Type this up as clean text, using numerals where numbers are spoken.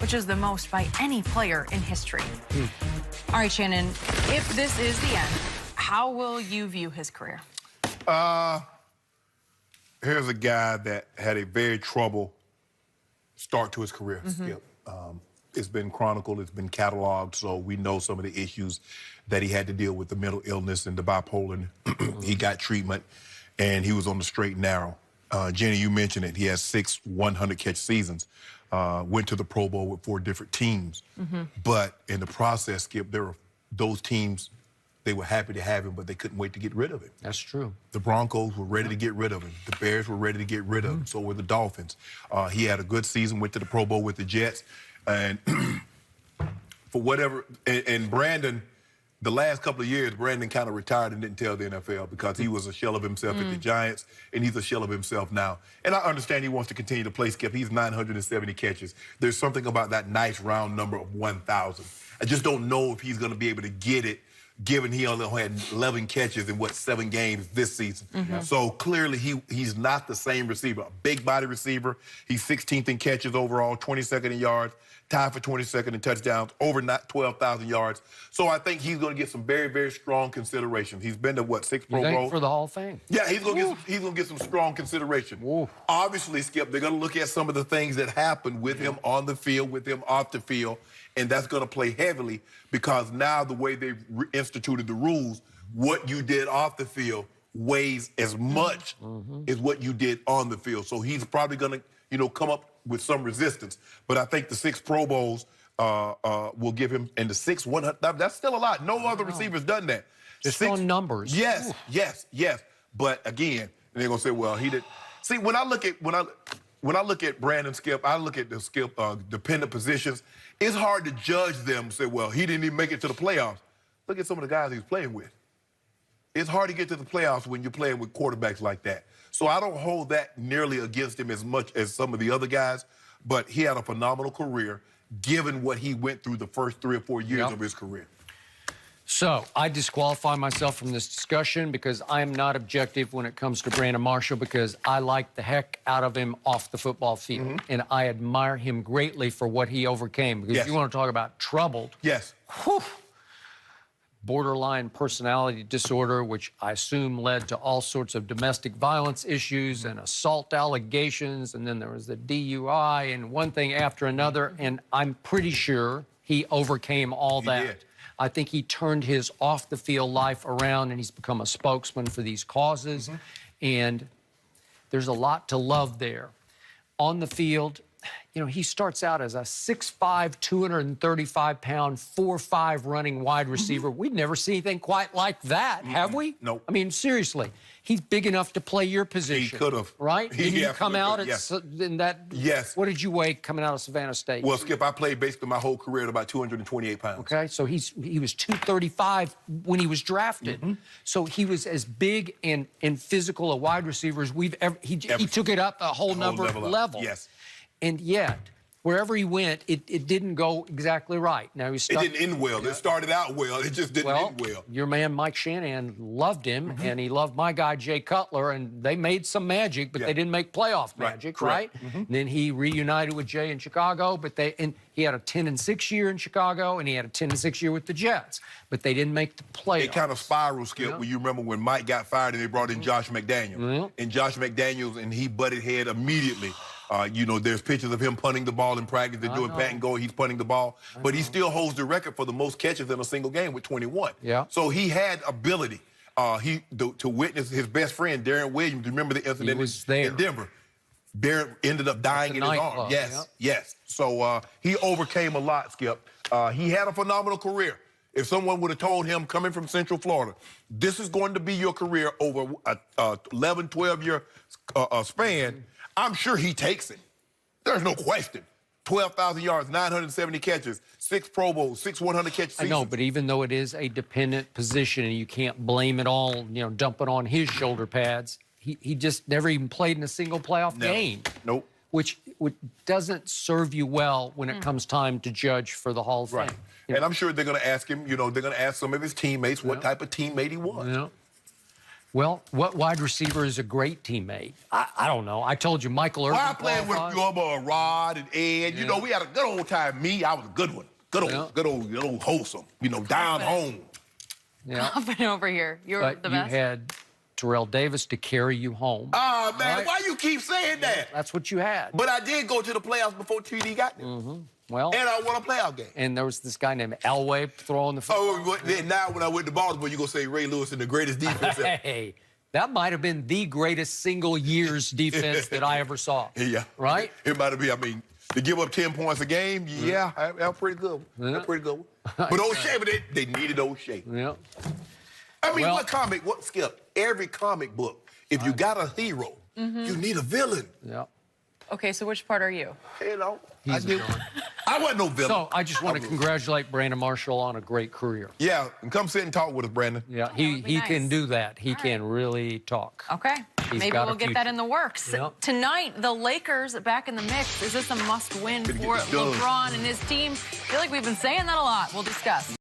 which is the most by any player in history. All right, Shannon, if this is the end, how will you view his career? Here's a guy that had a very troubled start to his career, Skip. It's been chronicled, it's been cataloged, so we know some of the issues that he had to deal with, the mental illness and the bipolar. He got treatment, and he was on the straight and narrow. Jenny, you mentioned it. He has 6 100-catch seasons. Went to the Pro Bowl with 4 different teams. But in the process, Skip, there were those teams, they were happy to have him, but they couldn't wait to get rid of him. That's true. The Broncos were ready to get rid of him. The Bears were ready to get rid of him. So were the Dolphins. He had a good season, went to the Pro Bowl with the Jets. And for whatever, and Brandon, the last couple of years, Brandon kind of retired and didn't tell the NFL because he was a shell of himself at the Giants, and he's a shell of himself now. And I understand he wants to continue to play, Skip. He's 970 catches. There's something about that nice round number of 1,000. I just don't know if he's going to be able to get it, given he only had 11 catches in, 7 games this season. So clearly he's not the same receiver. A big body receiver. He's 16th in catches overall, 22nd in yards, tied for 22nd in touchdowns, over 12,000 yards. So I think he's going to get some very, very strong consideration. He's been to, 6 Pro Bowls? For the Hall of Fame? Yeah, he's going to get some strong consideration. Obviously, Skip, they're going to look at some of the things that happened with him on the field, with him off the field, and that's going to play heavily because now the way they've instituted the rules, what you did off the field weighs as much as what you did on the field. So he's probably going to, come up with some resistance. But I think the 6 Pro Bowls will give him, and the 6 100, that's still a lot. No other receiver's done that. Just on numbers. Yes, yes. But again, they're going to say, well, he did. See, when I look at Brandon, Skip, I look at the Skip dependent positions. It's hard to judge them and say, well, he didn't even make it to the playoffs. Look at some of the guys he's playing with. It's hard to get to the playoffs when you're playing with quarterbacks like that. So I don't hold that nearly against him as much as some of the other guys, but he had a phenomenal career given what he went through the first 3 or 4 years of his career. So I disqualify myself from this discussion because I am not objective when it comes to Brandon Marshall because I like the heck out of him off the football field. And I admire him greatly for what he overcame. Because you want to talk about troubled. Whew, borderline personality disorder, which I assume led to all sorts of domestic violence issues and assault allegations. And then there was the DUI and one thing after another. And I'm pretty sure he overcame all that. Did. I think he turned his off-the-field life around, and he's become a spokesman for these causes. And there's a lot to love there. On the field, he starts out as a 6'5", 235-pound, 4'5" running wide receiver. We'd never seen anything quite like that, have we? Nope. I mean, seriously. He's big enough to play your position. He could have. Right? Didn't you come out in that? Yes. What did you weigh coming out of Savannah State? Well, Skip, I played basically my whole career at about 228 pounds. Okay, so he was 235 when he was drafted. So he was as big and physical a wide receiver as we've ever. He took it up a whole level. Yes. And yet, wherever he went, it didn't go exactly right. Now he's stuck. It didn't end well. It started out well. It just didn't end well. Your man Mike Shanahan loved him, and he loved my guy Jay Cutler, and they made some magic, but they didn't make playoff magic, right? And then he reunited with Jay in Chicago, but he had a 10-6 year in Chicago, and he had a 10-6 year with the Jets, but they didn't make the playoffs. It kind of spiraled, Skip, when you remember when Mike got fired and they brought in Josh McDaniels. And Josh McDaniels, and he butted head immediately. There's pictures of him punting the ball in practice. They're doing pat and go. He's punting the ball. But he still holds the record for the most catches in a single game with 21. So he had ability. To witness his best friend, Darren Williams, remember the incident in Denver? Darren ended up dying in his arm. Yes. So he overcame a lot, Skip. He had a phenomenal career. If someone would have told him, coming from Central Florida, this is going to be your career over a 11, 12-year span, I'm sure he takes it. There's no question. 12,000 yards, 970 catches, 6 Pro Bowls, 6 100-catch seasons. I know, but even though it is a dependent position and you can't blame it all, dump it on his shoulder pads, he just never even played in a single playoff game. Nope. Which doesn't serve you well when it comes time to judge for the Hall of Fame. And I'm sure they're going to ask him, they're going to ask some of his teammates what type of teammate he was. Well, what wide receiver is a great teammate? I don't know. I told you, Michael Irvin. Well, I played with Gilbert, Rod, and Ed. You know, we had a good old time. Me, I was a good one. Good old wholesome. You know, down home. Yeah. Confident over here. You're But the you best. had Terrell Davis to carry you home. Ah, man, Right. why you keep saying that? That's what you had. But I did go to the playoffs before TD got there. Well, And I won a playoff game. and there was this guy named Elway throwing the football. Oh, then now when I went to Baltimore, you're going to say Ray Lewis is the greatest defense ever. Hey, that might have been the greatest single year's defense that I ever saw. Yeah. Right? It might have been, I mean, to give up 10 points a game, yeah, that's pretty good. That's pretty good. But O'Shea, they needed O'Shea. Yeah. I mean, Well- what Skip? Every comic book, if you got a hero, you need a villain. Yeah. Okay, so which part are you? You know, He's a villain. I wasn't no villain. So I just want to congratulate Brandon Marshall on a great career. Yeah, and come sit and talk with us, Brandon. Yeah, would he be can nice. do that. He can really talk. Okay. He's Maybe got a we'll get that future. in the works. Yep. Tonight, the Lakers back in the mix. Is this a must-win Gonna get for this done. LeBron and his team? I feel like we've been saying that a lot. We'll discuss.